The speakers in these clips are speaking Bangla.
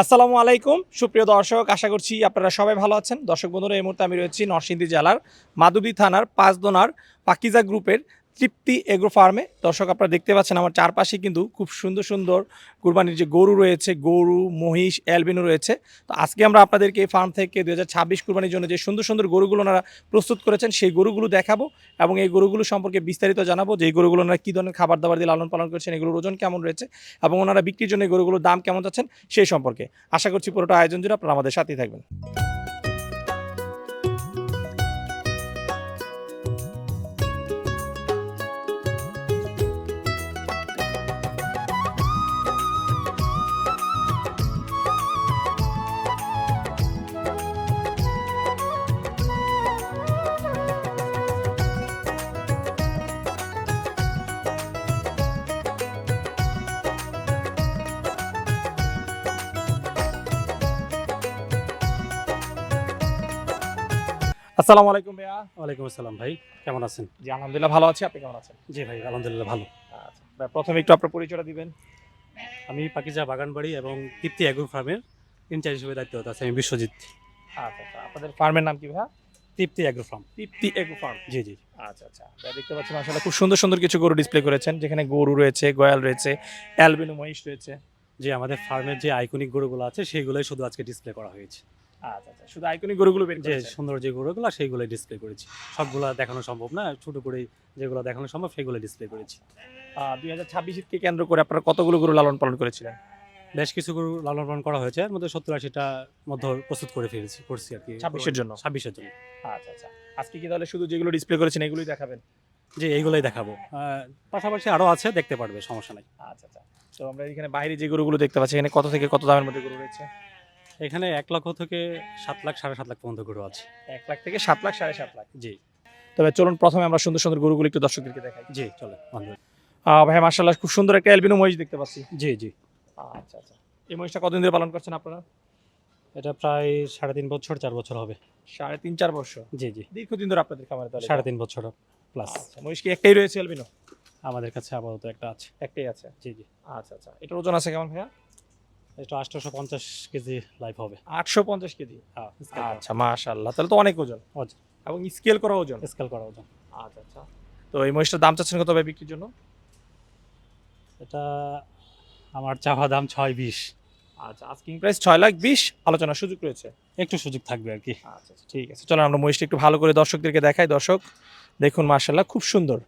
আসসালামু আলাইকুম সুপ্রিয় দর্শক, আশা করছি আপনারা সবাই ভালো আছেন। দর্শক বন্ধুরা, এই মুহূর্তে আমি রয়েছি নরসিংদী জেলার মাধবদী থানার পাঁচদোনার পাকিজা গ্রুপের তৃপ্তি এগ্রো ফার্মে। দর্শক, আপনারা দেখতে পাচ্ছেন আমার চারপাশে কিন্তু খুব সুন্দর সুন্দর কুরবানির যে গরু রয়েছে, গরু, মহিষ, অ্যালবিনো রয়েছে। তো আজকে আমরা আপনাদেরকে এই ফার্ম থেকে 2026 কুরবানির জন্য যে সুন্দর সুন্দর গরুগুলো ওনারা প্রস্তুত করেছেন সেই গরুগুলো দেখাবো এবং এই গরুগুলো সম্পর্কে বিস্তারিত জানাবো যে এই গরুগুলো ওনারা কী ধরনের খাবার দাবার দিয়ে লালন পালন করছেন, এগুলোর ওজন কেমন রয়েছে এবং ওনারা বিক্রির জন্য এই গরুগুলোর দাম কেমন যাচ্ছেন সেই সম্পর্কে। আশা করছি পুরোটা আয়োজন জুড়ে আপনারা আমাদের সাথেই থাকবেন। আসসালামু আলাইকুম ভাইয়া। ওয়ালাইকুম আসসালাম ভাই, কেমন আছেন? জি আলহামদুলিল্লাহ ভালো আছি, আপনি কেমন আছেন? জি ভাই, আলহামদুলিল্লাহ ভালো। আচ্ছা ভাই, প্রথমে একটু আপনার পরিচয়টা দিবেন। আমি পাকিজা বাগানবাড়ি এবং তৃপ্তি এগ্রো ফার্মের ইনচার্জ হিসেবে দায়িত্বরত আছি। আমি বিশ্বজিৎ। আচ্ছা আচ্ছা, আপনাদের ফার্মের নাম কি ভাইয়া? তৃপ্তি এগ্রো ফার্ম। তৃপ্তি এগ্রো ফার্ম। জি জি। আচ্ছা আচ্ছা, ভাই দেখতে পাচ্ছেন আসলে খুব সুন্দর সুন্দর কিছু গরু ডিসপ্লে করেছেন, যেখানে গরু রয়েছে, গয়াল রয়েছে, অ্যালবিনো মহিষ রয়েছে। যে আমাদের ফার্মের যে আইকনিক গরুগুলো আছে সেইগুলোই শুধু আজকে ডিসপ্লে করা হয়েছে। আচ্ছা আচ্ছা, শুধু আইকনিক গরুগুলো বের যে করেছেন। সুন্দর যে গরুগুলো সেইগুলোই ডিসপ্লে করেছি। সবগুলা দেখানো সম্ভব না, ছোট করে যেগুলো দেখানো সম্ভব সেগুলো ডিসপ্লে করেছি। 2026 কে কেন্দ্র করে আপনারা কতগুলো গরু লালন পালন করেছিলেন? বেশ কিছু গরু লালন পালন করা হয়েছে, এর মধ্যে 70-80টা মধ্যে প্রস্তুত করে করছি আর কি 26-এর জন্য। 26-এর জন্য। আচ্ছা আচ্ছা, আজকে কি তাহলে শুধু যেগুলো ডিসপ্লে করেছেন এগুলোই দেখাবেন? যে এইগুলোই দেখাবো, পাশাপাশি আরও আছে, দেখতে পারবে, সমস্যা নাই। আচ্ছা আচ্ছা, তো আমরা এখানে বাইরে যে গরুগুলো দেখতে পাচ্ছি, এখানে কত থেকে কত দামের মধ্যে গরু রয়েছে? এখানে 1 লক্ষ থেকে 7 লাখ 7.5 লাখ পর্যন্ত গরু আছে। 1 লাখ থেকে 7 লাখ 7.5 লাখ। জি তবে চলুন প্রথমে আমরা সুন্দর সুন্দর গরুগুলো একটু দর্শকদেরকে দেখাই। জি, চলে বন্ধু। ভাই মাশাআল্লাহ, খুব সুন্দর একটা অ্যালবিনো মহিষ দেখতে পাচ্ছি। জি জি। আচ্ছা আচ্ছা, এই মহিষটা কতদিন ধরে পালন করছেন আপনারা? এটা প্রায় 3.5 বছর 4 বছর হবে। 3.5-4 বছর। জি জি, দীর্ঘদিন ধরে আপনাদের খামারে তাহলে? 3.5 বছর প্লাস। আচ্ছা, মহিষ কি একটাই রয়েছে অ্যালবিনো? আমাদের কাছে আপাতত একটা আছে। একটাই আছে। জি জি। আচ্ছা আচ্ছা, এটার ওজন আছে কেমন ভাইয়া? এটা 850 কেজি লাইভ হবে। 850 কেজি। হ্যাঁ, আচ্ছা মাশাআল্লাহ, তাহলে তো অনেক ওজন ওজন এবং স্কেল করা ওজন। স্কেল করা ওজন। আচ্ছা আচ্ছা, তো এই মহিষটার দাম চাচ্ছেন কত ভাই বিক্রির জন্য? এটা আমার চাওয়া দাম 6.20। আচ্ছা, আস্কিং প্রাইস 6,20,000, আলোচনার সুযোগ রয়েছে। একটু সুযোগ থাকবে আর কি। আচ্ছা আচ্ছা, ঠিক আছে, চলো আমরা মহিষটা একটু ভালো করে দর্শকদেরকে দেখাই। দর্শক দেখুন, মাশাআল্লাহ খুব সুন্দর,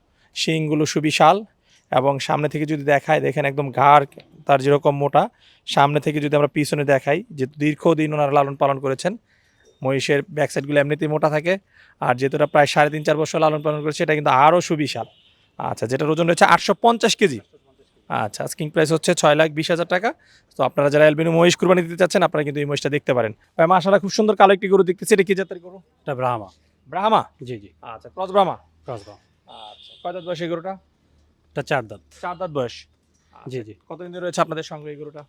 শিংগুলো সুবিশাল এবং সামনে থেকে যদি দেখাই, দেখেন একদম ঘাড় তার যেরকম মোটা, সামনে থেকে যদি আমরা পিছনে দেখাই, যে দীর্ঘদিন ওনারা লালন পালন করেছেন, মহিষের ব্যাক সাইডগুলো এমনিতেই মোটা থাকে, আর যেহেতু এটা প্রায় 3.5-4 বছর লালন পালন করেছে, এটা কিন্তু আরও সুবিশাল। আচ্ছা, যেটার ওজন রয়েছে 850 কেজি। আচ্ছা, আস্কিং প্রাইস হচ্ছে 6,20,000 টাকা। তো আপনারা যারা অ্যালবিনো মহিষ কুরবানি দিতে চাচ্ছেন, আপনারা কিন্তু এই মহিষটা দেখতে পারেন। ভাই মাশাআল্লাহ, খুব সুন্দর কালো একটি গরু দেখতেছি, এটা কি জাতের গরু? এটা ব্রাহ্মা। ব্রাহ্মা? জি জি। আচ্ছা, ক্রস ব্রাহ্মা। ক্রস ব্রাহ্মা। আচ্ছা, কয় দাঁত বয়স এই গরুটা? এটা 4 দাঁত। 4 দাঁত বয়স। জি জি। কতদিন ধরে রয়েছে আপনাদের সঙ্গে এই গরুটা?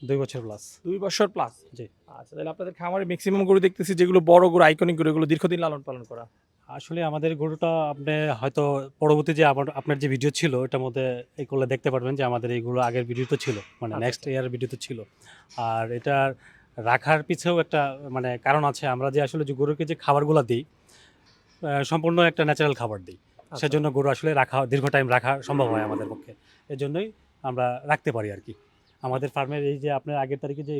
2 বছর প্লাস। 2 বছর প্লাস। জি। আচ্ছা, তাহলে আপনাদের খামারে ম্যাক্সিমাম গরু দেখতেছি যেগুলো বড় গরু, আইকনিক গরু, এগুলো দীর্ঘদিন লালন পালন করা। আসলে আমাদের গরুটা আপনি হয়তো পরবর্তী যে আপনার যে ভিডিও ছিল ওটার মধ্যে এগুলো দেখতে পারবেন যে আমাদের এইগুলো আগের ভিডিও তো ছিল, মানে আচ্ছা, নেক্সট আচ্ছা। ইয়ার ভিডিও তো ছিল। আর এটার রাখার পিছেও একটা মানে কারণ আছে। আমরা যে আসলে যে গরুকে যে খাবারগুলো দিই, সম্পূর্ণ একটা ন্যাচারাল খাবার দিই। আচ্ছা। সেজন্য গরু আসলে দীর্ঘ টাইম রাখা সম্ভব হয় আমাদের পক্ষে। এজন্যই আমরা রাখতে পারি আর কি। আমাদের ফার্মের এই যে আপনার আগের তারিখে যে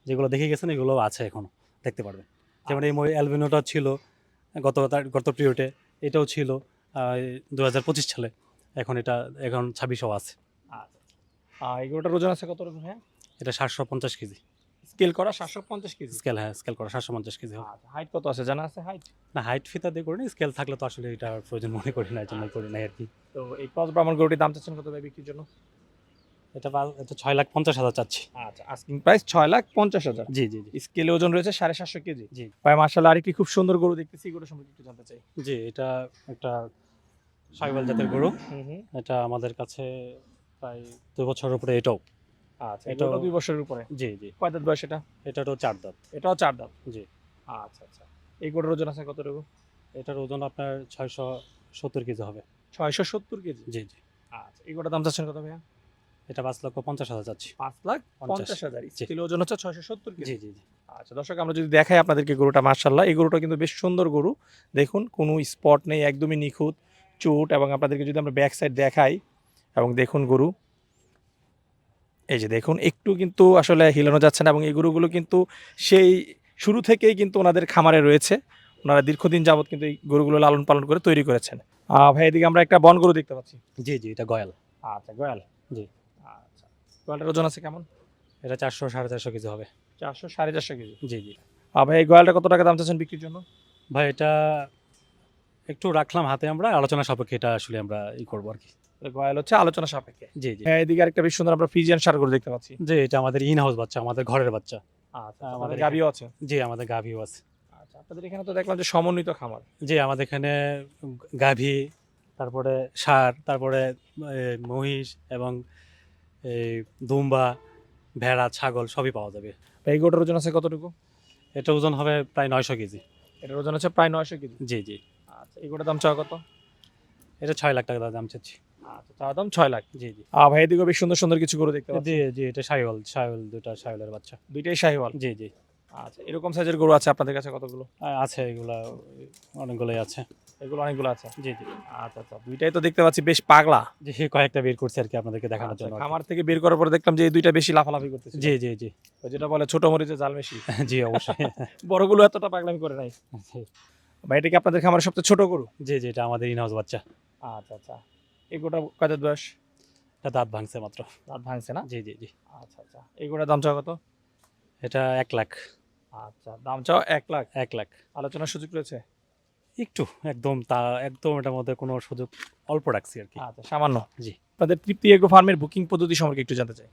যেগুলো দেখে গেছেন, এগুলো আছে এখনও, দেখতে পারবেন। যেমন এই অ্যালবিনোটা ছিল গত পিরিয়ডে, এটাও ছিল 2025 সালে। এখন 26ও আছে। আচ্ছা, এই গরুটার ওজন আছে কত রকম? হ্যাঁ, এটা 750 কেজি। স্কেল করা 750 কেজি। স্কেল করা 750 কেজি হবে। আচ্ছা, হাইট কত আছে জানা আছে? হাইট না, হাইট ফিতা দিয়ে করি না, স্কেল থাকলে তো আসলে এটা প্রয়োজন মনে করি না, এই জন্য করি নাই আর কি। তো এই ক্রস ব্রাহ্মণ গরুটির দাম চাচ্ছেন কত ভাই বিক্রির জন্য? এটা 6,50,000 চাচ্ছি। আচ্ছা, আস্কিং প্রাইস 6,50,000। জি জি জি। স্কেলে ওজন রয়েছে 750 কেজি। জি ভাই মাশাআল্লাহ, আরেকটি খুব সুন্দর গরু দেখতেছি, এই গরু সম্পর্কে একটু জানতে চাই। জি, এটা একটা সাহিওয়াল জাতের গরু। হুম হুম। এটা আমাদের কাছে প্রায় 2 বছরের উপরে এটাও। আচ্ছা, এটাও 2 বছরের উপরে। জি জি। কয় দাঁত বয়স এটা? এটারও 4 দাঁত। এটাও 4 দাঁত। জি। আচ্ছা আচ্ছা, এই গরুর ওজন আছে কতটুকু? এটার ওজন আপনার 670 কেজি হবে। 670 কেজি। জি জি। আচ্ছা, এই গরুটার দাম চাচ্ছেন কত ভাইয়া? এটা 5,50,000 চাচ্ছি। 5,50,000 জি। স্টিল ওজন হচ্ছে 670 কেজি। জি জি জি। আচ্ছা দর্শক, আমরা যদি দেখাই আপনাদেরকে গরুটা, মাশাআল্লাহ এই গরুটা কিন্তু বেশ সুন্দর গরু। দেখুন কোনো স্পট নেই, একদমই নিখুঁত চুট। এবং আপনাদেরকে যদি আমরা ব্যাক সাইড দেখাই, এবং দেখুন গরু, এই যে দেখুন একটু কিন্তু আসলে হিলানো যাচ্ছে না। এবং এই গরুগুলো কিন্তু সেই শুরু থেকেই কিন্তু ওনাদের খামারে রয়েছে। ওনারা দীর্ঘদিন যাবত কিন্তু এই গরুগুলো লালন পালন করে তৈরি করেছেন। ভাই এদিকে আমরা একটা বন গরু দেখতে পাচ্ছি। জি জি, এটা গয়াল। আচ্ছা গয়াল। জি। আচ্ছা, গয়ালটার ওজন আছে কেমন? এটা 400-450 কেজি হবে। 400-450 কেজি। জি জি। ভাই এই গয়ালটা কত টাকা দাম চাচ্ছেন বিক্রির জন্য? ভাই এটা একটু রাখলাম হাতে, আমরা আলোচনা সাপেক্ষে এটা আসলে আমরা করবো আর কি। গয়াল হচ্ছে আলোচনা সাপেক্ষে। জি জি। এদিকে আরেকটা বেশ সুন্দর আমরা ফ্রিজিয়ান ষাঁড় গরু দেখতে পাচ্ছি। যে এটা আমাদের ইন হাউস বাচ্চা, আমাদের ঘরের বাচ্চা। আচ্ছা, আমাদের আমাদের গাবিও আছে। জি, আমাদের গাভীও আছে। আচ্ছা, আপনাদের এখানে তো দেখলাম যে সমন্বিত খামার। জি, আমাদের এখানে গাভী, তারপরে ষাঁড়, তারপরে মহিষ এবং এই দুম্বা, ভেড়া, ছাগল সবই পাওয়া যাবে। এই গরুটার ওজন আছে কতটুকু? এটা ওজন হবে প্রায় 900 কেজি। এটার ওজন হচ্ছে প্রায় 900 কেজি। জি জি। আচ্ছা, এই গরুটার দাম চাওয়া কত? এটা 6 লাখ টাকা দাম চাচ্ছি। আচ্ছা, চাওয়া দাম 6 লাখ। জি জি। ভাই এদিকে বেশ সুন্দর সুন্দর কিছু গরু দেখতে পাচ্ছি। জি জি, এটা শাহিওয়াল, শাহিওয়াল দুটা শাহিওয়ালের বাচ্চা। দুইটাই শাহিওয়াল। জি জি। আচ্ছা, এরকম সাইজের গরু আছে আপনাদের কাছে কতগুলো? আছে এগুলা, অনেকগুলোই আছে। এগুলো অনেকগুলো আছে। জি জি। আচ্ছা আচ্ছা, দুইটাই তো দেখতে পাচ্ছি বেশ পাগলা। জি, কয়েকটা বের করছি আর কি আপনাদেরকে দেখানোর আচ্ছা, জন্য আর কি। খামার থেকে বের করার পরে দেখলাম যে এই দুইটা বেশি লাফালাফি করতেছে। জি জি জি। ওই যেটা বলে ছোট মরিচে জাল বেশি। জি অবশ্যই। বড়গুলো এতটা পাগলামি করে নাই। জি ভাই এটা কি আপনাদের খামারের সবচেয়ে ছোট গরু? জি, এটা আমাদের ইন হাউস বাচ্চা। আচ্ছা আচ্ছা, এই গরুটা কত বয়স? এটা দাঁত ভাঙছে মাত্র। দাঁত ভাঙছে না? জি জি জি। আচ্ছা আচ্ছা, এই গরুটার দাম চাও কত? এটা 1 লাখ। আচ্ছা, দাম চাও 1 লাখ। 1 লাখ। আলোচনার সুযোগ রয়েছে? একটু একদম একদম এটার মধ্যে কোনো সুযোগ অল্প রাখছি আর কি। আচ্ছা, সামান্য। জি। আপনাদের তৃপ্তি এগ্রো ফার্মের বুকিং পদ্ধতি সম্পর্কে একটু জানতে চাই।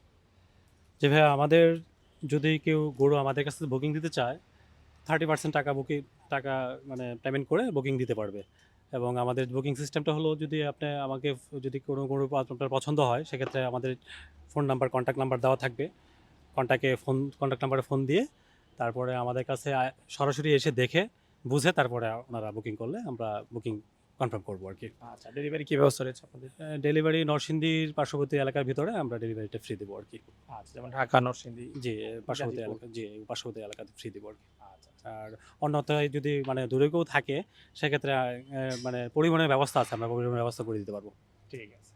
যে ভাই, আমাদের যদি কেউ গরু আমাদের কাছে বুকিং দিতে চায়, 30% টাকা মানে পেমেন্ট করে বুকিং দিতে পারবে। এবং আমাদের বুকিং সিস্টেমটা হলো, যদি আমাকে যদি কোনো গরু আপনার পছন্দ হয়, সেক্ষেত্রে আমাদের ফোন নাম্বার, কন্ট্যাক্ট নাম্বার দেওয়া থাকবে। কন্ট্যাক্ট নাম্বারে ফোন দিয়ে তারপরে আমাদের কাছে সরাসরি এসে দেখে বুঝে তারপরে ওনারা বুকিং করলে আমরা বুকিং কনফার্ম করবো আর কি। আচ্ছা, ডেলিভারি কি ব্যবস্থা রয়েছে আপনাদের? ডেলিভারি নরসিংদীর পার্শ্ববর্তী এলাকার ভিতরে আমরা ডেলিভারিটা ফ্রি দেবো আর কি। আচ্ছা, যেমন ঢাকা, নরসিংদী। জি, পার্শ্ববর্তী গাজীপুর। এলাকা, জি পার্শ্ববর্তী এলাকাতে ফ্রি দেবো আর কি। আচ্ছা, আর অন্যথায় যদি মানে দূরে কেউ থাকে, সেক্ষেত্রে মানে পরিবহনের ব্যবস্থা আছে, আমরা পরিবহনের ব্যবস্থা করে দিতে পারবো। ঠিক আছে।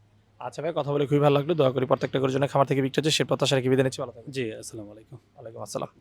আচ্ছা ভাই, কথা বলে খুবই ভালো লাগলো। দয়া করে প্রত্যেকটা গরুর জন্য খামার থেকে বিক্রি হচ্ছে সে প্রত্যাশা রেখে বিদায় নিচ্ছি। ভালো থাকবেন। জি, আসসালামু আলাইকুম। ওয়ালাইকুম আসসালাম।